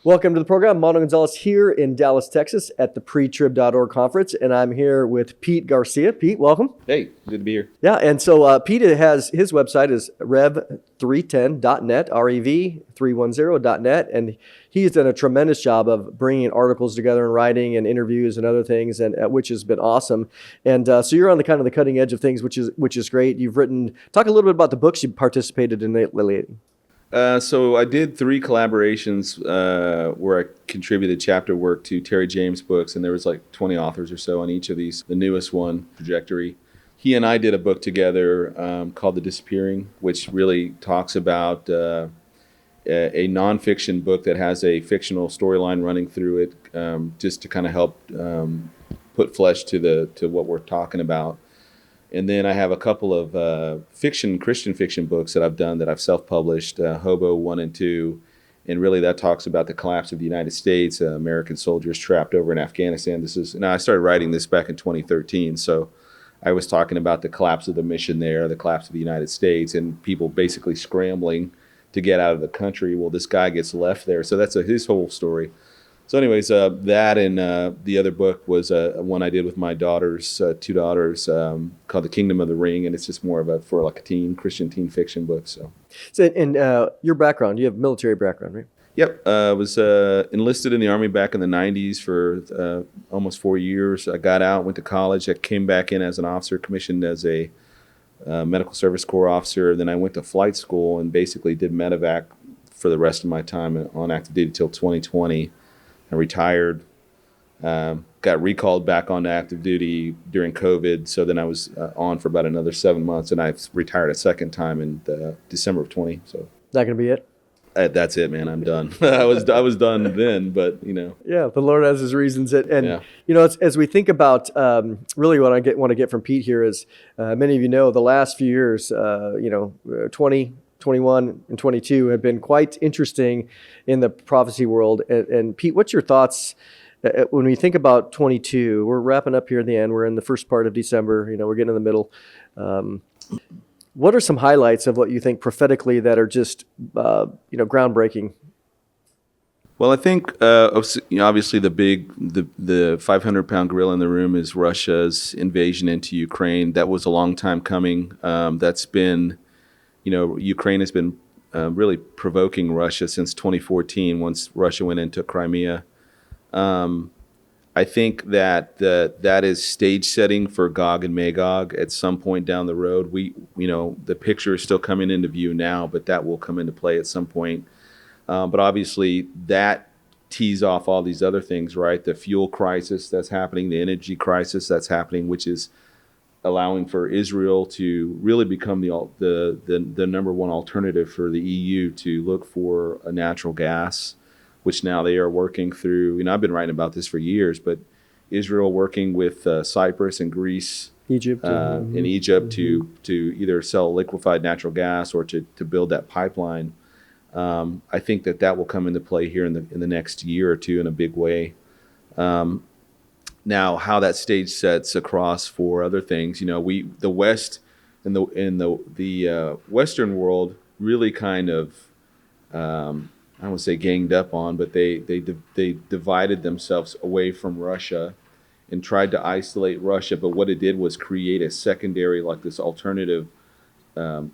Welcome to the program. Mondo Gonzales here in Dallas, Texas at the pretrib.org conference, and I'm here with Pete Garcia. Pete, welcome. Hey, good to be here. Yeah, and so Pete has his website is rev310.net, rev310.net, and he's done a tremendous job of bringing articles together and writing and interviews and other things, and which has been awesome. And so you're on the kind of the cutting edge of things, which is great. You've written. Talk a little bit about the books you participated in lately. So I did 3 collaborations where I contributed chapter work to Terry James' books, and there was like 20 authors or so on each of these. The newest one, Trajectory. He and I did a book together called The Disappearing, which really talks about a nonfiction book that has a fictional storyline running through it, just to kind of help put flesh to what we're talking about. And then I have a couple of Christian fiction books that I've done that I've self-published, Hobo 1 and 2. And really that talks about the collapse of the United States, American soldiers trapped over in Afghanistan. I started writing this back in 2013. So I was talking about the collapse of the mission there, the collapse of the United States, and people basically scrambling to get out of the country. Well, this guy gets left there. So that's his whole story. So anyways, that and the other book was one I did with my daughters, 2 daughters, called The Kingdom of the Ring, and it's just more of a Christian teen fiction book. So Your background, you have military background, right? Yep, I was enlisted in the Army back in the 90s for almost 4 years. I got out, went to college. I came back in as an officer, commissioned as a medical service corps officer. Then I went to flight school and basically did medevac for the rest of my time on active duty till 2020. I retired, got recalled back onto active duty during COVID. So then I was on for about another 7 months, and I retired a second time in December of 20. So Not going to be it? That's it, man. I'm done. I was done then, but Yeah, the Lord has His reasons. And yeah. as we think about really what I want to get from Pete here is many of you know the last few years, 20, 21 and 22 have been quite interesting in the prophecy world. And Pete, what's your thoughts when we think about 22? We're wrapping up here at the end. We're in the first part of December. We're getting in the middle. What are some highlights of what you think prophetically that are just groundbreaking? Well, I think obviously the 500-pound gorilla in the room is Russia's invasion into Ukraine. That was a long time coming. That's been Ukraine has been really provoking Russia since 2014, once Russia went into Crimea. I think that is stage setting for Gog and Magog at some point down the road. The picture is still coming into view now, but that will come into play at some point. But obviously that tees off all these other things, right? The fuel crisis that's happening, the energy crisis that's happening, which is allowing for Israel to really become the number one alternative for the EU to look for a natural gas, which now they are working through. I've been writing about this for years, but Israel working with Cyprus and Greece, Egypt, and Egypt to either sell liquefied natural gas or to build that pipeline. I think that will come into play here in the next year or two in a big way. Now, how that stage sets across for other things, the West and the Western world really kind of, I don't want to say ganged up on, but they divided themselves away from Russia and tried to isolate Russia. But what it did was create a secondary, like this alternative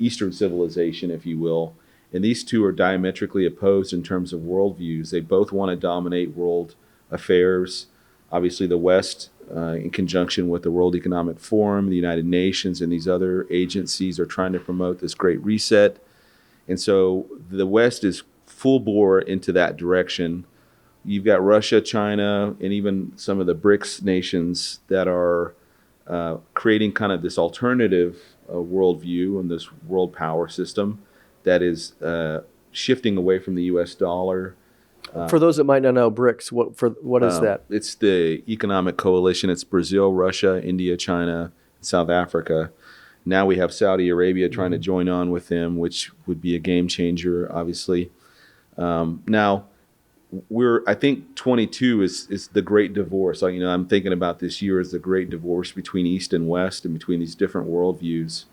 Eastern civilization, if you will. And these two are diametrically opposed in terms of worldviews. They both want to dominate world affairs. Obviously, the West, in conjunction with the World Economic Forum, the United Nations, and these other agencies are trying to promote this Great Reset. And so the West is full bore into that direction. You've got Russia, China, and even some of the BRICS nations that are creating kind of this alternative worldview and this world power system that is shifting away from the U.S. dollar. For those that might not know, BRICS, what is that? It's the economic coalition. It's Brazil, Russia, India, China, South Africa. Now we have Saudi Arabia trying to join on with them, which would be a game changer, obviously. Now, I think 22 is the great divorce. I'm thinking about this year as the great divorce between East and West and between these different worldviews.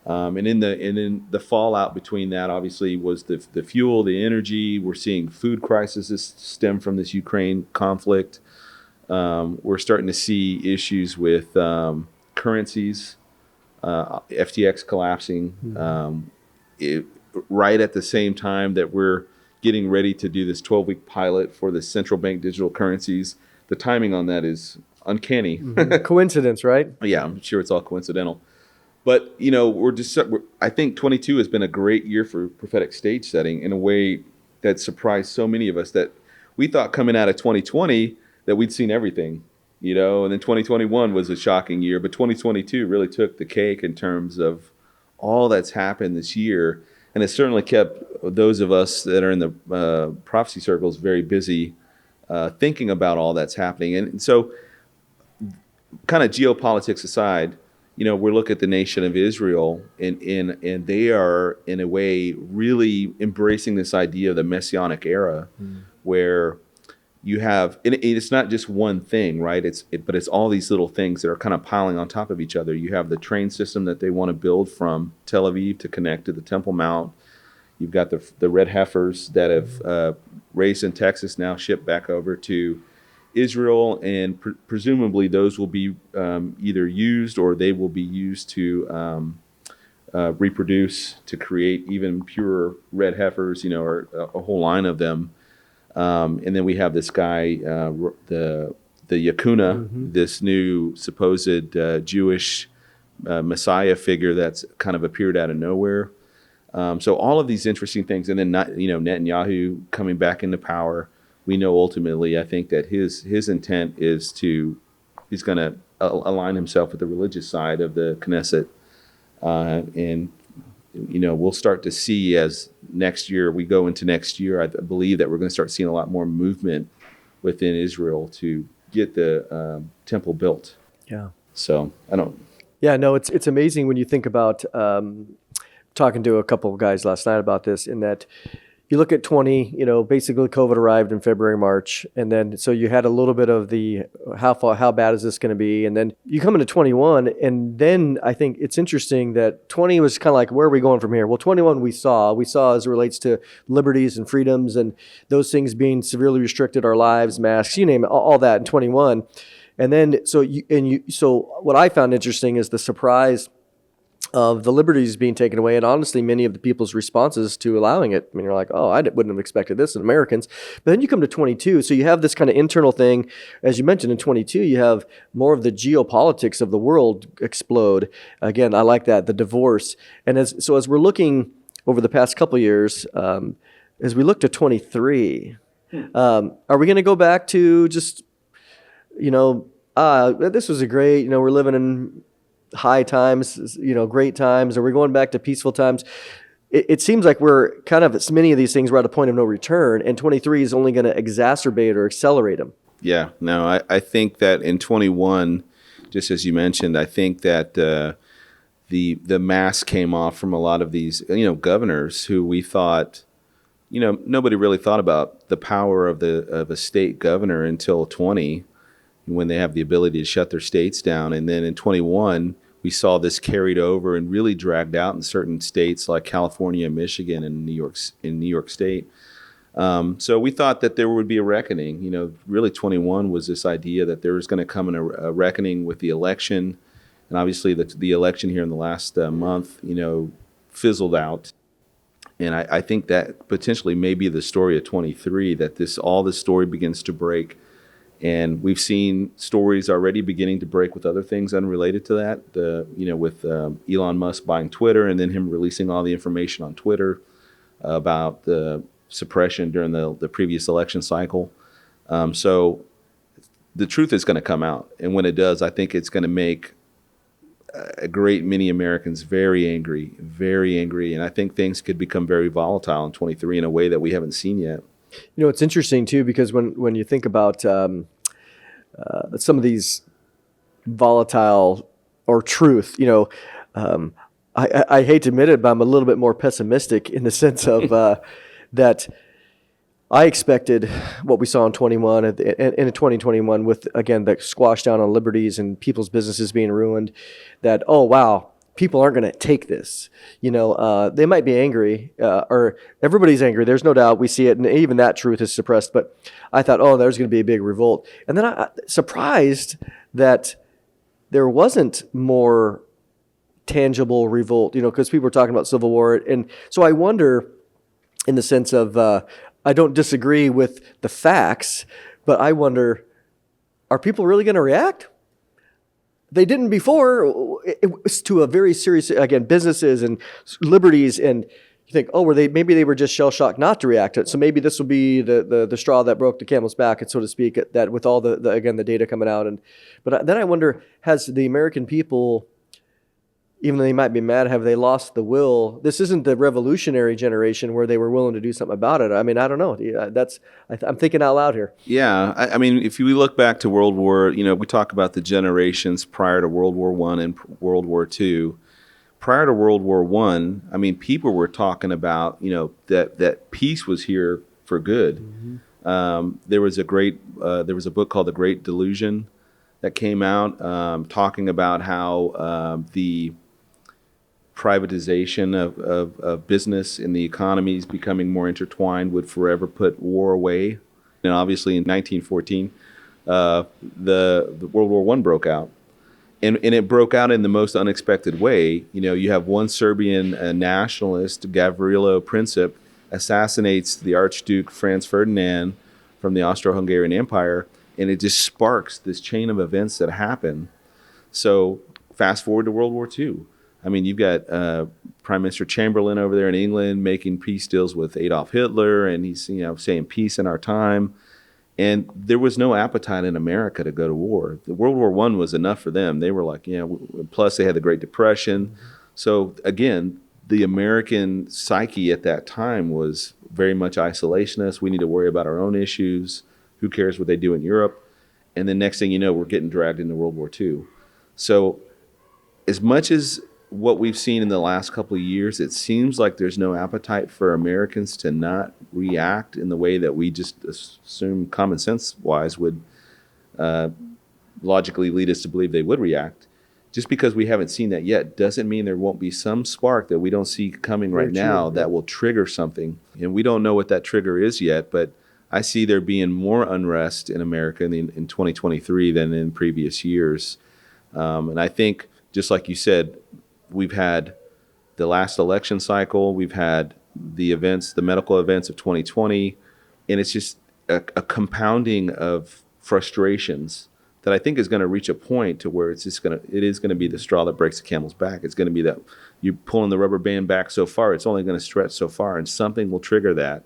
And in the fallout between that, obviously, was the fuel, the energy. We're seeing food crises stem from this Ukraine conflict. We're starting to see issues with currencies, FTX collapsing, right at the same time that we're getting ready to do this 12-week pilot for the central bank digital currencies. The timing on that is uncanny. Coincidence, right? Yeah, I'm sure it's all coincidental. But, I think 22 has been a great year for prophetic stage setting in a way that surprised so many of us, that we thought coming out of 2020 that we'd seen everything, and then 2021 was a shocking year, but 2022 really took the cake in terms of all that's happened this year. And it certainly kept those of us that are in the prophecy circles very busy thinking about all that's happening. And so, kind of geopolitics aside, we look at the nation of Israel, and they are, in a way, really embracing this idea of the Messianic era, where you have, and it's not just one thing, right? But it's all these little things that are kind of piling on top of each other. You have the train system that they want to build from Tel Aviv to connect to the Temple Mount. You've got the red heifers that have raised in Texas, now shipped back over to Israel, and presumably those will be either used, or they will be used to reproduce to create even purer red heifers, or a whole line of them. And then we have this guy, the Yakuna, this new supposed Jewish Messiah figure that's kind of appeared out of nowhere. So all of these interesting things, and then Netanyahu coming back into power. We know ultimately, I think that his intent is he's going to align himself with the religious side of the Knesset, and we'll start to see, as we go into next year, I believe that we're going to start seeing a lot more movement within Israel to get the temple built. Yeah. So I don't. Yeah, no, it's amazing when you think about talking to a couple of guys last night about this, in that you look at 20, basically COVID arrived in February, March. And then, so you had a little bit of the, how bad is this going to be? And then you come into 21. And then I think it's interesting that 20 was kind of like, where are we going from here? Well, 21 we saw as it relates to liberties and freedoms and those things being severely restricted, our lives, masks, you name it, all that in 21. And then, so what I found interesting is the surprise of the liberties being taken away, and honestly, many of the people's responses to allowing it. I mean, you're like, oh, I wouldn't have expected this in Americans. But then you come to 22, so you have this kind of internal thing. As you mentioned, in 22, you have more of the geopolitics of the world explode. Again, I like that, the divorce. And as we're looking over the past couple of years, as we look to 23, are we going to go back to just, this was a great, we're living in high times, great times, or we're going back to peaceful times? It seems like we're kind of, many of these things we're at a point of no return, and 23 is only going to exacerbate or accelerate them. Yeah, no, I think that in 21, just as you mentioned, I think that the mask came off from a lot of these, governors who we thought, nobody really thought about the power of a state governor until 20, when they have the ability to shut their states down. And then in 21, we saw this carried over and really dragged out in certain states like California, Michigan, and New York State. So we thought that there would be a reckoning. Really 21 was this idea that there was going to come a reckoning with the election. And obviously the election here in the last month, fizzled out. And I think that potentially may be the story of 23, that all this story begins to break. And we've seen stories already beginning to break with other things unrelated to that. With Elon Musk buying Twitter, and then him releasing all the information on Twitter about the suppression during the previous election cycle. So the truth is going to come out. And when it does, I think it's going to make a great many Americans very angry. And I think things could become very volatile in 23 in a way that we haven't seen yet. It's interesting too, because when you think about some of these volatile or truth, I hate to admit it, but I'm a little bit more pessimistic in the sense of that I expected what we saw in 21 in 2021 with, again, the squash down on liberties and people's businesses being ruined, that, oh, wow, people aren't going to take this. They might be angry, or everybody's angry. There's no doubt. We see it, and even that truth is suppressed. But I thought, oh, there's going to be a big revolt. And then I surprised that there wasn't more tangible revolt, because people were talking about civil war. And so I wonder, in the sense of, I don't disagree with the facts, but I wonder, are people really going to react? They didn't before. It was to a very serious, again, businesses and liberties, and you think, oh, maybe they were just shell shocked not to react. So maybe this will be the straw that broke the camel's back, and so to speak. That with all the data coming out, but then I wonder, has the American people, even though they might be mad, have they lost the will? This isn't the revolutionary generation where they were willing to do something about it. I mean, I don't know. I'm thinking out loud here. Yeah, I mean, if we look back to World War, we talk about the generations prior to World War I and World War II. Prior to World War I, I mean, people were talking about, that peace was here for good. Mm-hmm. There was a book called The Great Delusion that came out, talking about how the privatization of business and the economies becoming more intertwined would forever put war away. And obviously in 1914, the World War I broke out. And it broke out in the most unexpected way. You have one Serbian nationalist, Gavrilo Princip, assassinates the Archduke Franz Ferdinand from the Austro-Hungarian Empire, and it just sparks this chain of events that happen. So fast forward to World War II. I mean, you've got Prime Minister Chamberlain over there in England making peace deals with Adolf Hitler, and he's saying peace in our time. And there was no appetite in America to go to war. The World War I was enough for them. They were like, plus they had the Great Depression. So again, the American psyche at that time was very much isolationist. We need to worry about our own issues. Who cares what they do in Europe? And then next thing you know, we're getting dragged into World War II. So as much as what we've seen in the last couple of years, it seems like there's no appetite for Americans to not react in the way that we just assume common sense wise would logically lead us to believe they would react. Just because we haven't seen that yet doesn't mean there won't be some spark that we don't see coming right now that will trigger something. And we don't know what that trigger is yet, but I see there being more unrest in America in 2023 than in previous years. And I think, just like you said, we've had the last election cycle, we've had the medical events of 2020, and it's just a compounding of frustrations that I think is going to reach a point to where it is going to be the straw that breaks the camel's back. It's going to be that you're pulling the rubber band back so far, it's only going to stretch so far, and something will trigger that.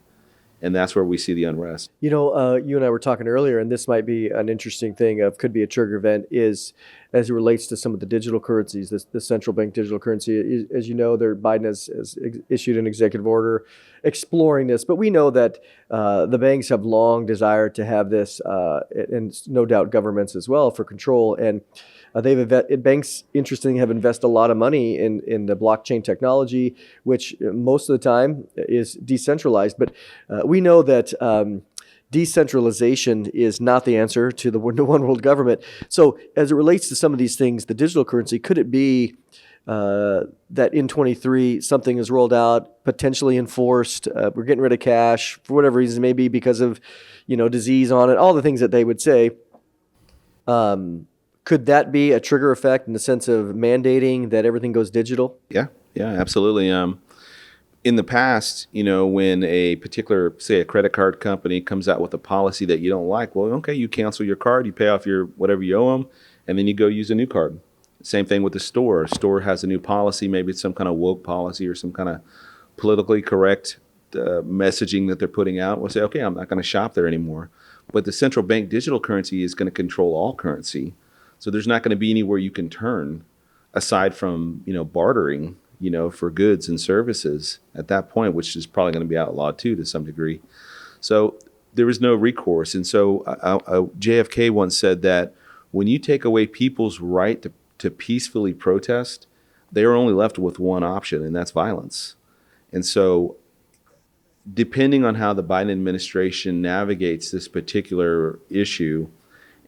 And that's where we see the unrest. You and I were talking earlier, and this might be an interesting thing could be a trigger event, is as it relates to some of the digital currencies, the central bank digital currency. As you know, Biden has issued an executive order exploring this, but we know that the banks have long desired to have this, and no doubt governments as well, for control. And banks, interestingly, have invested a lot of money in the blockchain technology, which most of the time is decentralized. But we know that decentralization is not the answer to the one world government. So as it relates to some of these things, the digital currency, could it be that in 23 something is rolled out, potentially enforced? We're getting rid of cash for whatever reason, maybe because of disease on it, all the things that they would say. Could that be a trigger effect in the sense of mandating that everything goes digital? Yeah, absolutely. In the past, when a particular, say, a credit card company comes out with a policy that you don't like, well, okay, you cancel your card, you pay off your whatever you owe them, and then you go use a new card. Same thing with the store. A store has a new policy, maybe it's some kind of woke policy or some kind of politically correct messaging that they're putting out. We'll say, okay, I'm not going to shop there anymore. But the central bank digital currency is going to control all currency. So there's not going to be anywhere you can turn aside from, bartering, for goods and services at that point, which is probably going to be outlawed too to some degree. So there is no recourse. And so JFK once said that when you take away people's right to peacefully protest, they are only left with one option, and that's violence. And so depending on how the Biden administration navigates this particular issue,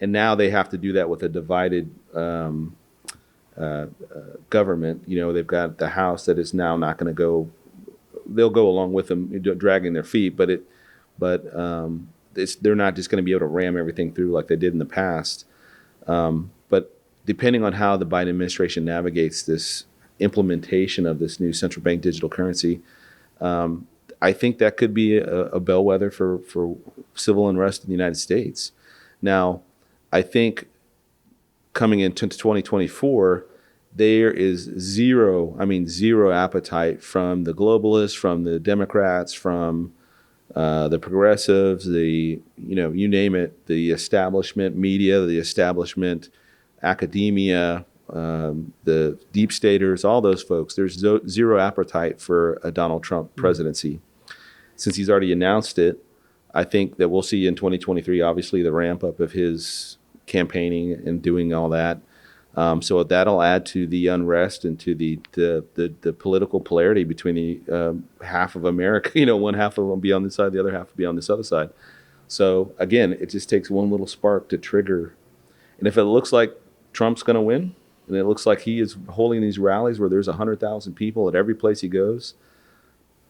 and now they have to do that with a divided government. They've got the House that is now not going to go. They'll go along with them, dragging their feet, they're not just going to be able to ram everything through like they did in the past. But depending on how the Biden administration navigates this implementation of this new central bank digital currency, I think that could be a bellwether for civil unrest in the United States. Now, I think coming into 2024, there is zero appetite from the globalists, from the Democrats, from the progressives, you name it, the establishment media, the establishment academia, the deep staters, all those folks. There's zero appetite for a Donald Trump presidency. Since he's already announced it, I think that we'll see in 2023, obviously, the ramp up of his campaigning and doing all that. So that'll add to the unrest and to the political polarity between the half of America. One half of them will be on this side, the other half will be on this other side. So again, it just takes one little spark to trigger. And if it looks like Trump's going to win, and it looks like he is holding these rallies where there's 100,000 people at every place he goes,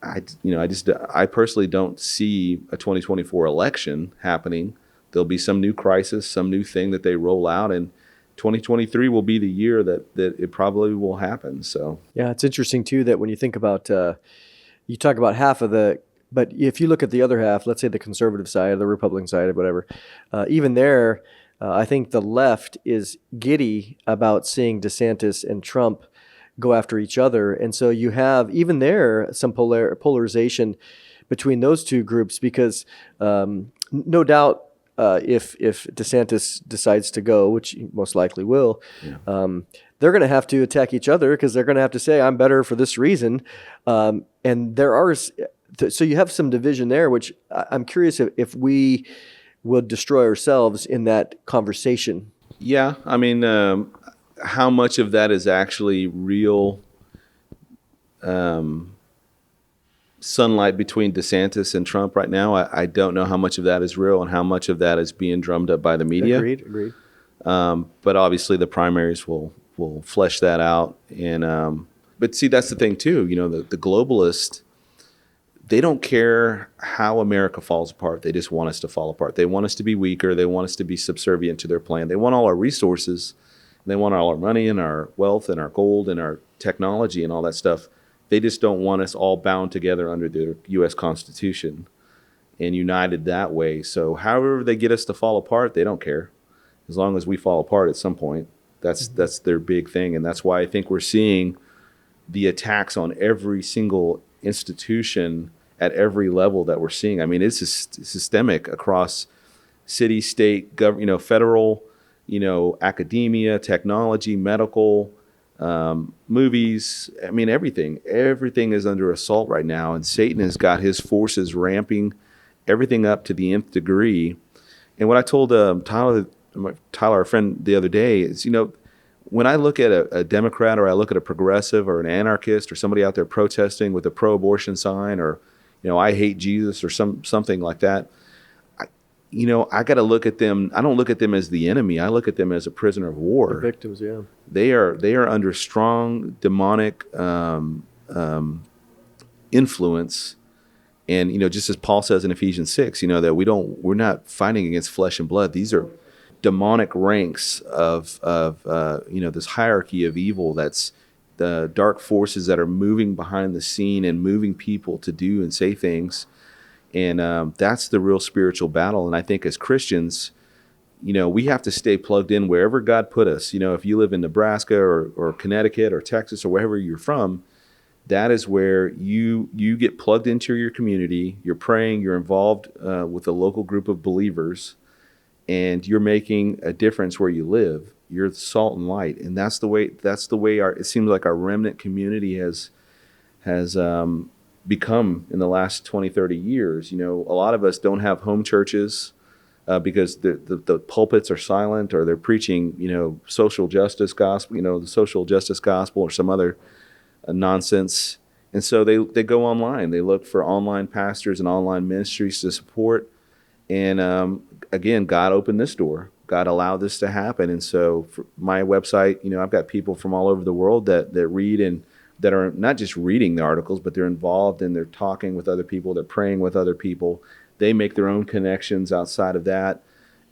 I personally don't see a 2024 election happening. There'll be some new crisis, some new thing that they roll out, and 2023 will be the year that it probably will happen. So yeah, it's interesting too that when you think about, you talk about half of but if you look at the other half, let's say the conservative side, the Republican side, or whatever, even there, I think the left is giddy about seeing DeSantis and Trump go after each other, and so you have even there some polarization between those two groups because no doubt. If DeSantis decides to go, which he most likely will, they're going to have to attack each other because they're going to have to say, I'm better for this reason. And there are, so you have some division there, which I'm curious if we will destroy ourselves in that conversation. Yeah. I mean, how much of that is actually real sunlight between DeSantis and Trump right now? I don't know how much of that is real and how much of that is being drummed up by the media. Agreed. But obviously the primaries will flesh that out. And but see, that's the thing too. The globalists, they don't care how America falls apart. They just want us to fall apart. They want us to be weaker. They want us to be subservient to their plan. They want all our resources. They want all our money and our wealth and our gold and our technology and all that stuff. They just don't want us all bound together under the U.S. Constitution and united that way. So however they get us to fall apart, they don't care. As long as we fall apart at some point, that's their big thing. And that's why I think we're seeing the attacks on every single institution at every level that we're seeing. I mean, it's systemic across city, state, government, federal, academia, technology, medical, movies. I mean, everything is under assault right now, and Satan has got his forces ramping everything up to the nth degree. And what I told Tyler, our friend, the other day is, when I look at a Democrat or I look at a progressive or an anarchist or somebody out there protesting with a pro-abortion sign or, I hate Jesus or something like that, I got to look at them. I don't look at them as the enemy. I look at them as a prisoner of war. The victims, yeah. They are under strong demonic influence, and just as Paul says in Ephesians 6, that we're not fighting against flesh and blood. These are demonic ranks of this hierarchy of evil. That's the dark forces that are moving behind the scene and moving people to do and say things. And that's the real spiritual battle. And I think as Christians, we have to stay plugged in wherever God put us. If you live in Nebraska or Connecticut or Texas or wherever you're from, that is where you get plugged into your community. You're praying, you're involved with a local group of believers, and you're making a difference where you live. You're the salt and light. And that's the way it seems like our remnant community has become in the last 20, 30 years. A lot of us don't have home churches because the pulpits are silent, or they're preaching, social justice gospel, the social justice gospel or some other nonsense. And so they go online. They look for online pastors and online ministries to support. And again, God opened this door. God allowed this to happen. And so for my website, I've got people from all over the world that read, and that are not just reading the articles, but they're involved and they're talking with other people, they're praying with other people. They make their own connections outside of that.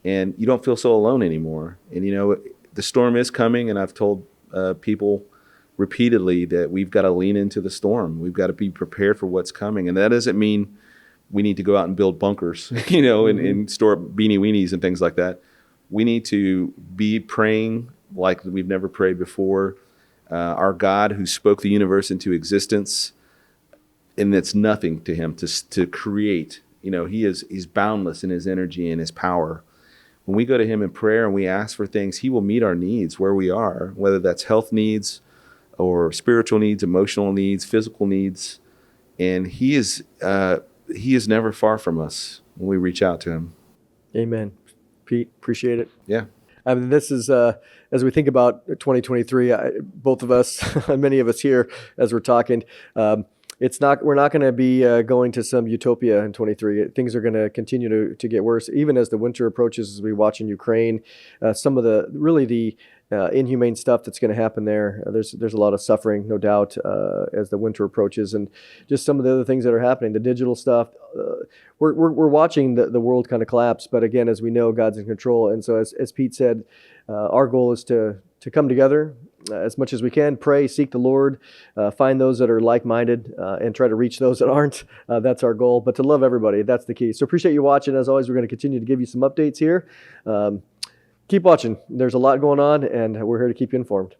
And you don't feel so alone anymore. And the storm is coming, and I've told people repeatedly that we've got to lean into the storm. We've got to be prepared for what's coming. And that doesn't mean we need to go out and build bunkers, and store up beanie weenies and things like that. We need to be praying like we've never prayed before. Our God, who spoke the universe into existence, and it's nothing to him to create. He's boundless in his energy and his power. When we go to him in prayer and we ask for things, he will meet our needs where we are, whether that's health needs or spiritual needs, emotional needs, physical needs. And he is never far from us when we reach out to him. Amen. Pete, appreciate it. Yeah. I mean, this is, as we think about 2023, both of us, many of us here, as we're talking, we're not going to be going to some utopia in 23. Things are going to continue to get worse, even as the winter approaches, as we watch in Ukraine. Some of the inhumane stuff that's going to happen there. There's a lot of suffering, no doubt, as the winter approaches, and just some of the other things that are happening. The digital stuff. We're watching the world kind of collapse. But again, as we know, God's in control. And so, as Pete said, our goal is to come together as much as we can, pray, seek the Lord, find those that are like-minded, and try to reach those that aren't. That's our goal. But to love everybody, that's the key. So appreciate you watching. As always, we're going to continue to give you some updates here. Keep watching. There's a lot going on, and we're here to keep you informed.